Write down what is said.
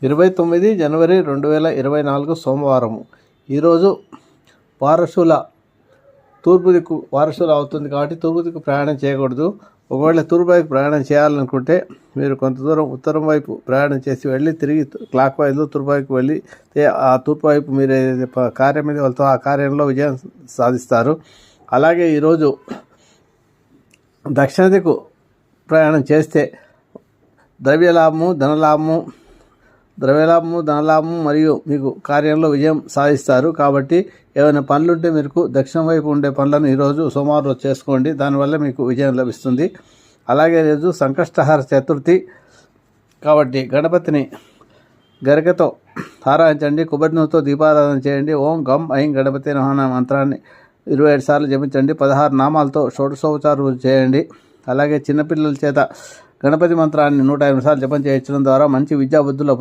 29 జనవరి 2024 సోమవారము. ఈరోజు తూర్పు దిక్కు వారసులు అవుతుంది కాబట్టి తూర్పు దిక్కు ప్రయాణం చేయకూడదు. ఒకవేళ తూర్పు వైపు ప్రయాణం చేయాలనుకుంటే మీరు కొంత దూరం ఉత్తరం వైపు ప్రయాణం చేసి వెళ్ళి తిరిగి క్లాక్ వైజ్లో తూర్పు వైపు వెళ్ళి ఆ తూర్పు వైపు మీరు ఏదైతే కార్యం మీద వెళ్తారో ఆ కార్యంలో విజయం సాధిస్తారు. అలాగే ఈరోజు దక్షిణ దిక్కు ప్రయాణం చేస్తే ద్రవ్యలాభము ధనలాభము మరియు మీకు కార్యంలో విజయం సాధిస్తారు. కాబట్టి ఏమైనా పనులుంటే మీకు దక్షిణం వైపు ఉండే పనులను ఈరోజు సోమవారం రోజు చేసుకోండి. దానివల్ల మీకు విజయం లభిస్తుంది. అలాగే ఈరోజు సంకష్టహార చతుర్థి కాబట్టి గణపతిని గరికతో ఆరాధించండి. కొబ్బరి నూనెతో దీపారాధన చేయండి. ఓం గం ఐం గణపతి నమః మంత్రాన్ని 27 సార్లు జపించండి. 16 నామాలతో షోడశోపచారం చేయండి. అలాగే చిన్నపిల్లల చేత గణపతి మంత్రాన్ని 150 సార్లు జపం చేయించడం ద్వారా మంచి విద్యాబుద్ధులు